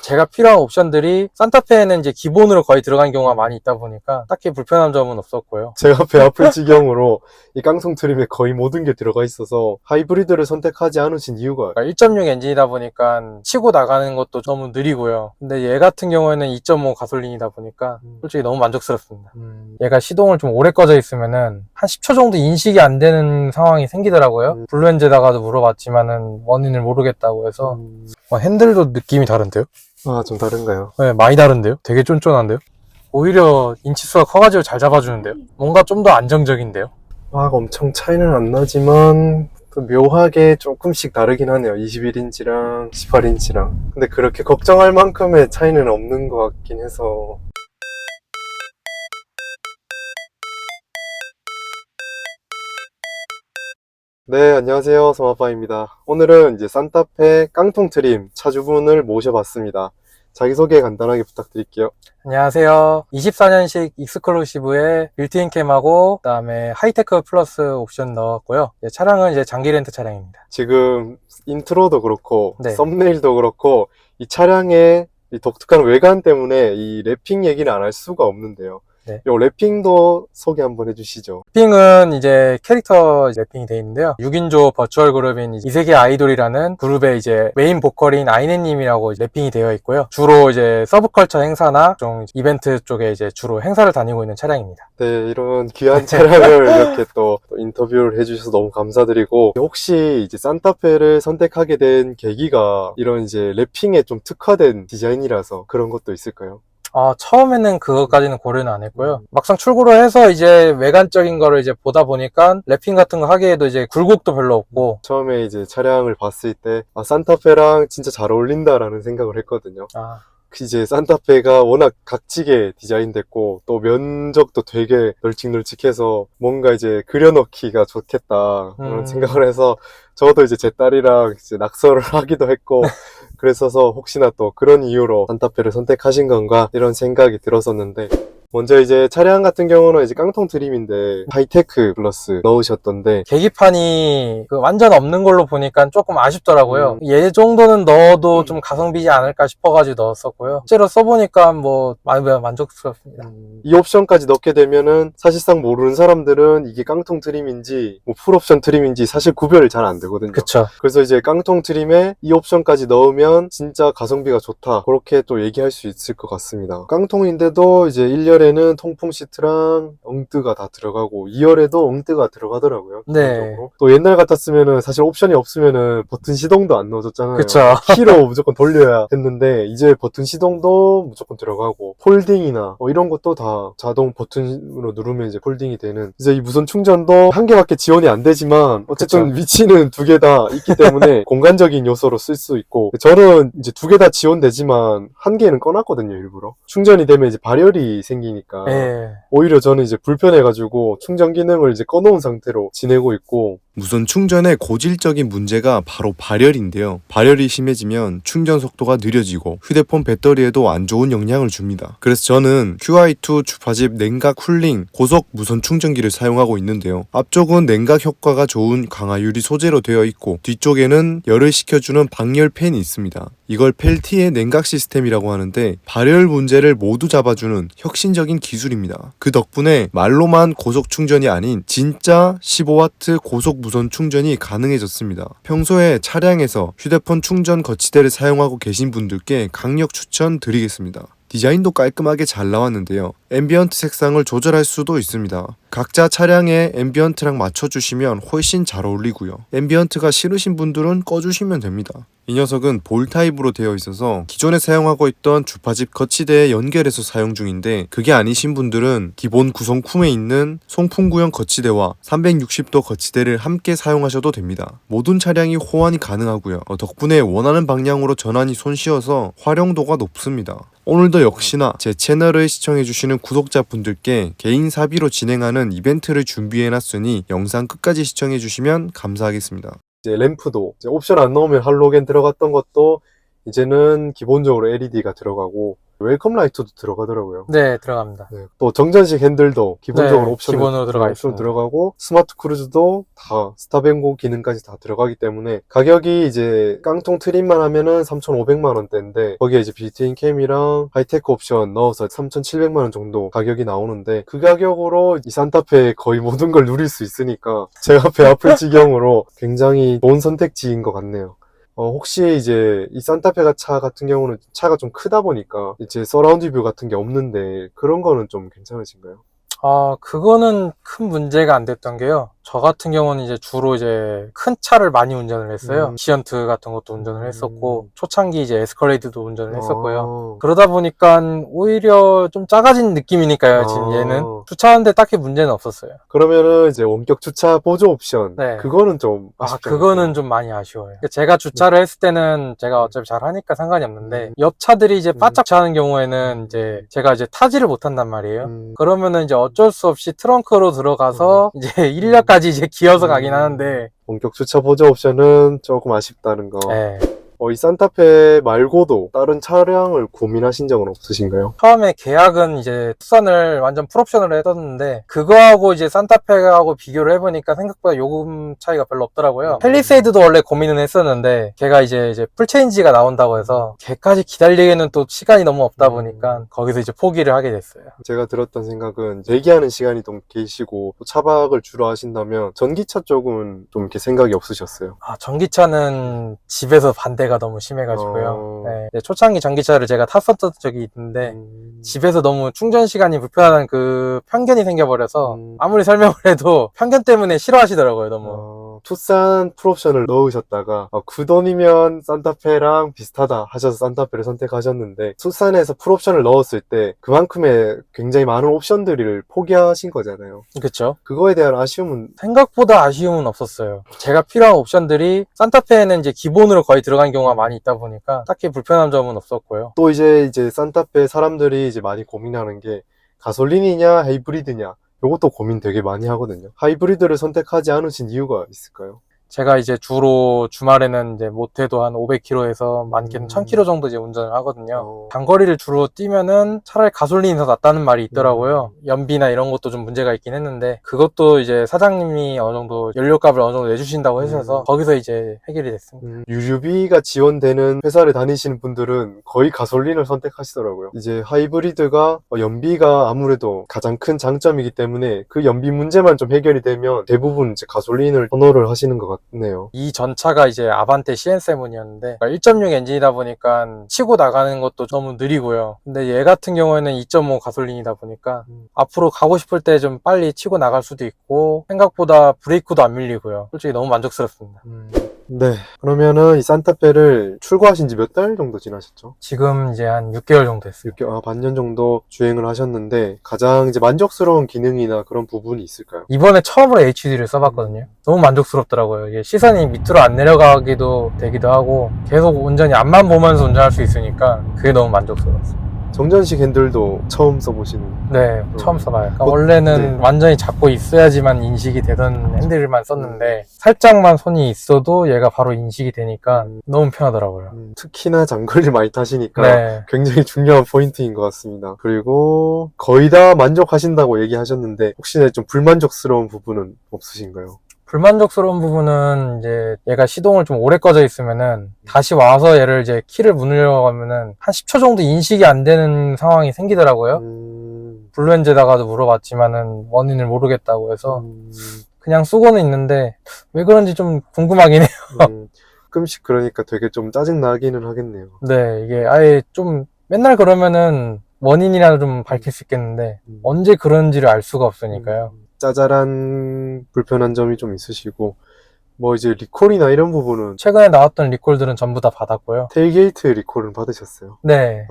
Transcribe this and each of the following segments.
제가 필요한 옵션들이 산타페에는 이제 기본으로 거의 들어간 경우가 많이 있다 보니까 딱히 불편한 점은 없었고요. 제가 배 아플 지경으로 이 깡통 트림에 거의 모든 게 들어가 있어서 하이브리드를 선택하지 않으신 이유가 1.6 엔진이다 보니까 치고 나가는 것도 너무 느리고요. 근데 얘 같은 경우에는 2.5 가솔린이다 보니까 솔직히 너무 만족스럽습니다. 얘가 시동을 좀 오래 꺼져 있으면은 한 10초 정도 인식이 안 되는 상황이 생기더라고요. 블루엔즈다가도 물어봤지만은 원인을 모르겠다고 해서 핸들도 느낌이 다른데요? 아, 좀 다른가요? 네, 많이 다른데요? 되게 쫀쫀한데요? 오히려 인치수가 커가지고 잘 잡아주는데요? 뭔가 좀 더 안정적인데요? 막 엄청 차이는 안 나지만 또 묘하게 조금씩 다르긴 하네요. 21인치랑 18인치랑. 근데 그렇게 걱정할 만큼의 차이는 없는 것 같긴 해서. 네, 안녕하세요. 성아빠입니다. 오늘은 이제 산타페 깡통 트림 차주분을 모셔봤습니다. 자기소개 간단하게 부탁드릴게요. 안녕하세요. 24년식 익스클루시브에 빌트인 캠하고 그다음에 하이테크 플러스 옵션 넣었고요. 차량은 이제 장기 렌트 차량입니다. 지금 인트로도 그렇고 네. 썸네일도 그렇고 이 차량의 이 독특한 외관 때문에 이 랩핑 얘기는 안 할 수가 없는데요. 네. 요 랩핑도 소개 한번 해주시죠. 랩핑은 이제 캐릭터 랩핑이 되어 있는데요. 6인조 버추얼 그룹인 이세계 아이돌이라는 그룹의 이제 메인 보컬인 아이네님이라고 랩핑이 되어 있고요. 주로 이제 서브컬처 행사나 좀 이벤트 쪽에 이제 주로 행사를 다니고 있는 차량입니다. 네, 이런 귀한 차량을 이렇게 또 인터뷰를 해주셔서 너무 감사드리고, 혹시 이제 산타페를 선택하게 된 계기가 이런 이제 랩핑에 좀 특화된 디자인이라서 그런 것도 있을까요? 처음에는 그것까지는 고려는 안 했고요. 막상 출고를 해서 이제 외관적인 거를 이제 보다 보니까 랩핑 같은 거 하기에도 이제 굴곡도 별로 없고. 처음에 이제 차량을 봤을 때, 산타페랑 진짜 잘 어울린다라는 생각을 했거든요. 이제 산타페가 워낙 각지게 디자인됐고 또 면적도 되게 널찍널찍해서 뭔가 이제 그려넣기가 좋겠다 그런 생각을 해서 저도 이제 제 딸이랑 이제 낙서를 하기도 했고 그랬어서 혹시나 또 그런 이유로 산타페를 선택하신 건가 이런 생각이 들었었는데, 먼저 이제 차량 같은 경우는 이제 깡통 트림인데 하이테크 플러스 넣으셨던데, 계기판이 완전 없는 걸로 보니까 조금 아쉽더라고요. 얘 정도는 넣어도 좀 가성비지 않을까 싶어가지고 넣었었고요. 실제로 써보니까 뭐 많이 만족스럽습니다. 이 옵션까지 넣게 되면은 사실상 모르는 사람들은 이게 깡통 트림인지 뭐 풀옵션 트림인지 사실 구별이 잘 안 되거든요. 그쵸. 그래서 이제 깡통 트림에 이 옵션까지 넣으면 진짜 가성비가 좋다, 그렇게 또 얘기할 수 있을 것 같습니다. 깡통인데도 이제 1열에는 통풍 시트랑 엉뜨가 다 들어가고 2열에도 엉뜨가 들어가더라고요. 네. 기본적으로. 또 옛날 같았으면은 사실 옵션이 없으면은 버튼 시동도 안 넣어줬잖아요. 그쵸. 키로 무조건 돌려야 했는데 이제 버튼 시동도 무조건 들어가고 폴딩이나 이런 것도 다 자동 버튼으로 누르면 이제 폴딩이 되는, 이제 이 무선 충전도 한 개밖에 지원이 안 되지만 어쨌든 그쵸. 위치는 두 개 다 있기 때문에 공간적인 요소로 쓸 수 있고, 저는 이제 두 개 다 지원되지만 한 개는 꺼놨거든요. 일부러 충전이 되면 이제 발열이 생기니까 오히려 저는 이제 불편해가지고 충전 기능을 이제 꺼놓은 상태로 지내고 있고. 무선 충전의 고질적인 문제가 바로 발열인데요. 발열이 심해지면 충전 속도가 느려지고 휴대폰 배터리에도 안 좋은 영향을 줍니다. 그래서 저는 QI2 주파집 냉각 쿨링 고속 무선 충전기를 사용하고 있는데요. 앞쪽은 냉각 효과가 좋은 강화유리 소재로 되어 있고 뒤쪽에는 열을 식혀주는 방열 팬이 있습니다. 이걸 펠티의 냉각 시스템이라고 하는데 발열 문제를 모두 잡아주는 혁신적인 기술입니다. 그 덕분에 말로만 고속 충전이 아닌 진짜 15W 고속 무선 충전이 가능해졌습니다. 평소에 차량에서 휴대폰 충전 거치대를 사용하고 계신 분들께 강력 추천드리겠습니다. 디자인도 깔끔하게 잘 나왔는데요. 앰비언트 색상을 조절할 수도 있습니다. 각자 차량에 앰비언트랑 맞춰주시면 훨씬 잘 어울리고요. 앰비언트가 싫으신 분들은 꺼주시면 됩니다. 이 녀석은 볼 타입으로 되어 있어서 기존에 사용하고 있던 주파집 거치대에 연결해서 사용 중인데, 그게 아니신 분들은 기본 구성품에 있는 송풍구형 거치대와 360도 거치대를 함께 사용하셔도 됩니다. 모든 차량이 호환이 가능하고요. 덕분에 원하는 방향으로 전환이 손쉬워서 활용도가 높습니다. 오늘도 역시나 제 채널을 시청해주시는 구독자분들께 개인 사비로 진행하는 이벤트를 준비해놨으니 영상 끝까지 시청해주시면 감사하겠습니다. 이제 램프도 이제 옵션 안 넣으면 할로겐 들어갔던 것도 이제는 기본적으로 LED가 들어가고, 웰컴 라이트도 들어가더라고요. 네, 들어갑니다. 네. 또 정전식 핸들도 기본적으로 네, 옵션으로 기본으로 들어가 옵션 있습니다. 들어가고 스마트 크루즈도 다 스탑앤고 기능까지 다 들어가기 때문에 가격이 이제 깡통 트림만 하면은 3,500만 원대인데 거기에 이제 빌트인 캠이랑 하이테크 옵션 넣어서 3,700만 원 정도 가격이 나오는데 그 가격으로 이 산타페 거의 모든 걸 누릴 수 있으니까 제가 배 아플 지경으로 굉장히 좋은 선택지인 것 같네요. 혹시 이제 이 산타페 차 같은 경우는 차가 좀 크다 보니까 이제 서라운드 뷰 같은 게 없는데 그런 거는 좀 괜찮으신가요? 그거는 큰 문제가 안 됐던 게요. 저 같은 경우는 이제 주로 이제 큰 차를 많이 운전을 했어요. 시언트 같은 것도 운전을 했었고, 초창기 이제 에스컬레이드도 운전을 했었고요. 그러다 보니까 오히려 좀 작아진 느낌이니까요, 지금 얘는. 주차하는데 딱히 문제는 없었어요. 그러면은 이제 원격 주차 보조 옵션, 네. 그거는 좀 아쉽지 그거는 않으세요? 좀 많이 아쉬워요. 제가 주차를 했을 때는 제가 어차피 잘 하니까 상관이 없는데, 옆 차들이 이제 바짝 주차하는 경우에는 이제 제가 이제 타지를 못한단 말이에요. 그러면은 이제 어쩔 수 없이 트렁크로 들어가서 이제 인력까지 이제 기어서 가긴 하는데, 원격 주차 보조 옵션은 조금 아쉽다는 거. 네. 이 산타페 말고도 다른 차량을 고민하신 적은 없으신가요? 처음에 계약은 이제 투싼을 완전 풀옵션으로 했었는데 그거하고 이제 산타페하고 비교를 해보니까 생각보다 요금 차이가 별로 없더라고요. 팰리세이드도 원래 고민은 했었는데 걔가 이제 풀체인지가 나온다고 해서 걔까지 기다리기에는 또 시간이 너무 없다 보니까 거기서 이제 포기를 하게 됐어요. 제가 들었던 생각은 대기하는 시간이 좀 계시고 또 차박을 주로 하신다면 전기차 쪽은 좀 이렇게 생각이 없으셨어요? 전기차는 집에서 반대가 너무 심해가지고요. 네, 초창기 전기차를 제가 탔었던 적이 있는데 집에서 너무 충전 시간이 불편하다는 그 편견이 생겨버려서 아무리 설명을 해도 편견 때문에 싫어하시더라고요, 너무. 투싼 풀옵션을 넣으셨다가 그 돈이면 산타페랑 비슷하다 하셔서 산타페를 선택하셨는데 투싼에서 풀옵션을 넣었을 때 그만큼의 굉장히 많은 옵션들을 포기하신 거잖아요. 그쵸? 그거에 대한 아쉬움은 생각보다 아쉬움은 없었어요. 제가 필요한 옵션들이 산타페에는 이제 기본으로 거의 들어간 경우가 많이 있다 보니까 딱히 불편한 점은 없었고요. 또 이제 산타페 사람들이 이제 많이 고민하는 게 가솔린이냐 하이브리드냐 요것도 고민 되게 많이 하거든요. 하이브리드를 선택하지 않으신 이유가 있을까요? 제가 이제 주로 주말에는 이제 못해도 한 500km에서 많게는 1000km 정도 이제 운전을 하거든요. 장거리를 주로 뛰면은 차라리 가솔린이 더 낫다는 말이 있더라고요. 연비나 이런 것도 좀 문제가 있긴 했는데 그것도 이제 사장님이 어느 정도 연료값을 어느 정도 내주신다고 하셔서 거기서 이제 해결이 됐습니다. 유류비가 지원되는 회사를 다니시는 분들은 거의 가솔린을 선택하시더라고요. 이제 하이브리드가 연비가 아무래도 가장 큰 장점이기 때문에 그 연비 문제만 좀 해결이 되면 대부분 이제 가솔린을 선호를 하시는 것 같아요. 이 전차가 이제 아반떼 CN7이었는데 1.6 엔진이다 보니까 치고 나가는 것도 너무 느리고요. 근데 얘 같은 경우에는 2.5 가솔린이다 보니까 앞으로 가고 싶을 때 좀 빨리 치고 나갈 수도 있고 생각보다 브레이크도 안 밀리고요. 솔직히 너무 만족스럽습니다. 네, 그러면은 이 산타페를 출고하신 지 몇 달 정도 지나셨죠? 지금 이제 한 6개월 정도 됐어요. 반년 정도 주행을 하셨는데 가장 이제 만족스러운 기능이나 그런 부분이 있을까요? 이번에 처음으로 HUD를 써봤거든요. 너무 만족스럽더라고요. 이게 시선이 밑으로 안 내려가기도 되기도 하고 계속 온전히 앞만 보면서 운전할 수 있으니까 그게 너무 만족스러웠어요. 정전식 핸들도 처음 써보시는? 네, 처음 써봐요. 그러니까 원래는 네. 완전히 잡고 있어야지만 인식이 되던 핸들만 썼는데 살짝만 손이 있어도 얘가 바로 인식이 되니까 너무 편하더라고요. 특히나 장거리를 많이 타시니까 네. 굉장히 중요한 포인트인 것 같습니다. 그리고 거의 다 만족하신다고 얘기하셨는데 혹시나 좀 불만족스러운 부분은 없으신가요? 불만족스러운 부분은 이제 얘가 시동을 좀 오래 꺼져 있으면은 다시 와서 얘를 이제 키를 누르려고 하면은 한 10초 정도 인식이 안 되는 상황이 생기더라고요. 블루엔즈에다가도 물어봤지만은 원인을 모르겠다고 해서 그냥 쓰고는 있는데 왜 그런지 좀 궁금하긴 해요. 가끔씩 그러니까 되게 좀 짜증나기는 하겠네요. 네, 이게 아예 좀 맨날 그러면은 원인이라도 좀 밝힐 수 있겠는데 언제 그런지를 알 수가 없으니까요. 짜잘한 불편한 점이 좀 있으시고 뭐 이제 리콜이나 이런 부분은 최근에 나왔던 리콜들은 전부 다 받았고요. 테일게이트 리콜은 받으셨어요? 네.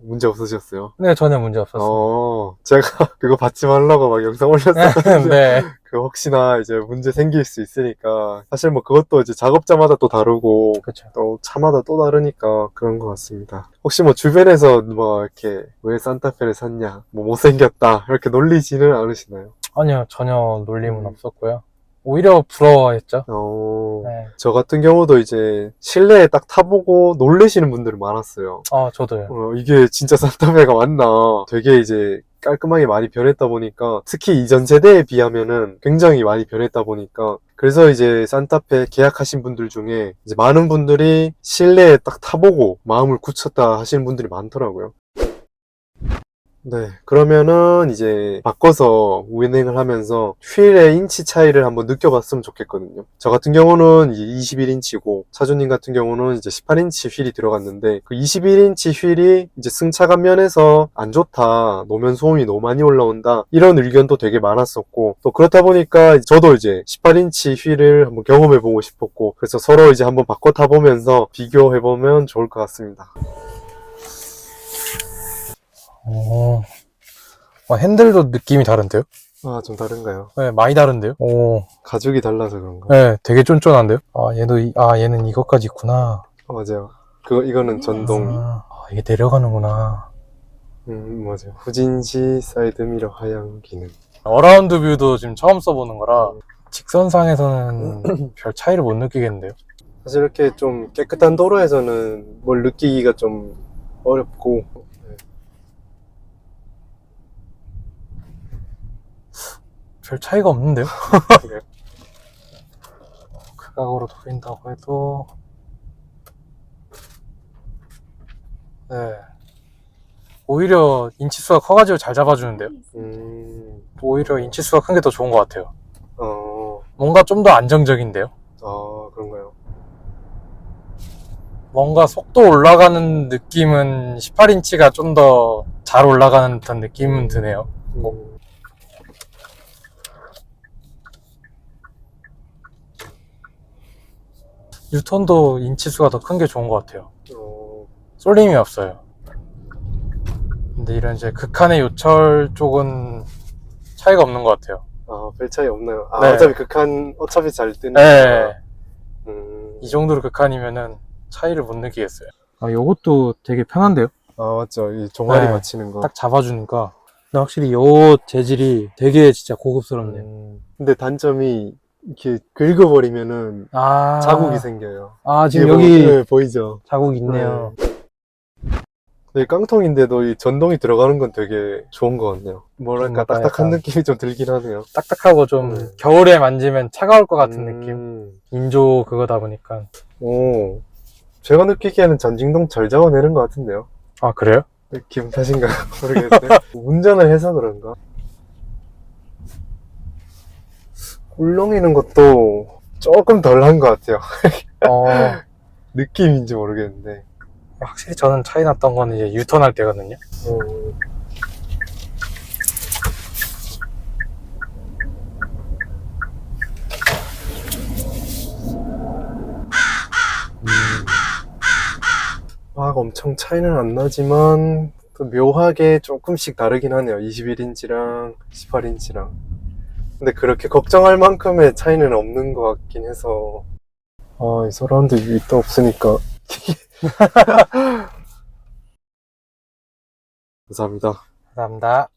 문제 없으셨어요? 네, 전혀 문제 없었어요. 제가 그거 받지 말라고 막 영상 올렸었거든요. 네. 그 혹시나 이제 문제 생길 수 있으니까 사실 뭐 그것도 이제 작업자마다 또 다르고 그렇죠. 또 차마다 또 다르니까 그런 것 같습니다. 혹시 뭐 주변에서 뭐 이렇게 왜 산타페를 샀냐 뭐 못생겼다 이렇게 놀리지는 않으시나요? 아니요, 전혀 놀림은 없었고요. 오히려 부러워했죠. 네. 네. 저 같은 경우도 이제 실내에 딱 타보고 놀래시는 분들이 많았어요. 저도요. 이게 진짜 산타페가 맞나. 되게 이제 깔끔하게 많이 변했다 보니까, 특히 이전 세대에 비하면은 굉장히 많이 변했다 보니까, 그래서 이제 산타페 계약하신 분들 중에 이제 많은 분들이 실내에 딱 타보고 마음을 굳혔다 하시는 분들이 많더라고요. 네, 그러면은 이제 바꿔서 운행을 하면서 휠의 인치 차이를 한번 느껴봤으면 좋겠거든요. 저 같은 경우는 이제 21인치고 차주님 같은 경우는 이제 18인치 휠이 들어갔는데, 그 21인치 휠이 이제 승차감 면에서 안 좋다, 노면 소음이 너무 많이 올라온다, 이런 의견도 되게 많았었고, 또 그렇다 보니까 저도 이제 18인치 휠을 한번 경험해보고 싶었고, 그래서 서로 이제 한번 바꿔 타보면서 비교해보면 좋을 것 같습니다. 핸들도 느낌이 다른데요? 좀 다른가요? 네, 많이 다른데요? 가죽이 달라서 그런가? 네, 되게 쫀쫀한데요? 얘는 이것까지 있구나. 맞아요. 이거는 전동. 이게 내려가는구나. 맞아요. 후진시 사이드미러 하향 기능. 어라운드 뷰도 지금 처음 써보는 거라 직선상에서는 별 차이를 못 느끼겠는데요? 사실 이렇게 좀 깨끗한 도로에서는 뭘 느끼기가 좀 어렵고, 별 차이가 없는데요? 그래요? 극악으로 돌린다고 해도 네, 오히려 인치수가 커가지고 잘 잡아주는데요? 오히려 인치수가 큰 게 더 좋은 것 같아요. 뭔가 좀 더 안정적인데요? 그런가요? 뭔가 속도 올라가는 느낌은 18인치가 좀 더 잘 올라가는 듯한 느낌은 드네요. 뉴턴도 인치수가 더 큰 게 좋은 것 같아요. 쏠림이 없어요. 근데 이런 이제 극한의 요철 쪽은 차이가 없는 것 같아요. 별 차이 없나요? 네. 어차피 극한, 어차피 잘 뜨는. 네. 음. 이 정도로 극한이면은 차이를 못 느끼겠어요. 요것도 되게 편한데요? 맞죠. 이 종아리 네. 맞추는 거. 딱 잡아주니까. 근데 확실히 요 재질이 되게 진짜 고급스럽네요. 근데 단점이 이렇게 긁어버리면은 자국이 생겨요. 지금 이게 여기 네, 보이죠? 자국 있네요. 네, 깡통인데도 이 전동이 들어가는 건 되게 좋은 것 같네요. 뭐랄까, 뭔가 딱딱한 약간 느낌이 좀 들긴 하네요. 딱딱하고 좀 네. 겨울에 만지면 차가울 것 같은 느낌? 인조 그거다 보니까. 제가 느끼기에는 전진동 잘 잡아내는 것 같은데요. 그래요? 기분 탓인가 모르겠어요. 운전을 해서 그런가? 꿀렁이는 것도 조금 덜한 것 같아요. 느낌인지 모르겠는데. 확실히 저는 차이 났던 건 이제 유턴할 때거든요. 막 엄청 차이는 안 나지만 또 묘하게 조금씩 다르긴 하네요. 21인치랑 18인치랑. 근데 그렇게 걱정할 만큼의 차이는 없는 것 같긴 해서. 이 서라운드 뷰 또 없으니까. 감사합니다. 감사합니다.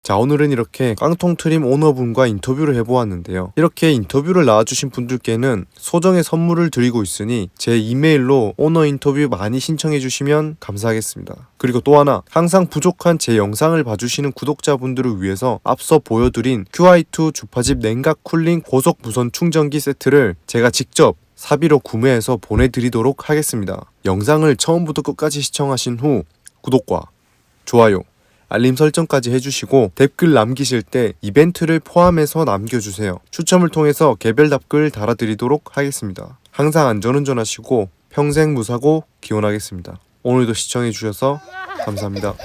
자, 오늘은 이렇게 깡통 트림 오너분과 인터뷰를 해보았는데요. 이렇게 인터뷰를 나와주신 분들께는 소정의 선물을 드리고 있으니 제 이메일로 오너 인터뷰 많이 신청해주시면 감사하겠습니다. 그리고 또 하나, 항상 부족한 제 영상을 봐주시는 구독자분들을 위해서 앞서 보여드린 QI2 주파집 냉각 쿨링 고속 무선 충전기 세트를 제가 직접 사비로 구매해서 보내드리도록 하겠습니다. 영상을 처음부터 끝까지 시청하신 후 구독과 좋아요, 알림 설정까지 해주시고 댓글 남기실 때 이벤트를 포함해서 남겨주세요. 추첨을 통해서 개별 답글 달아드리도록 하겠습니다. 항상 안전운전하시고 평생 무사고 기원하겠습니다. 오늘도 시청해주셔서 감사합니다.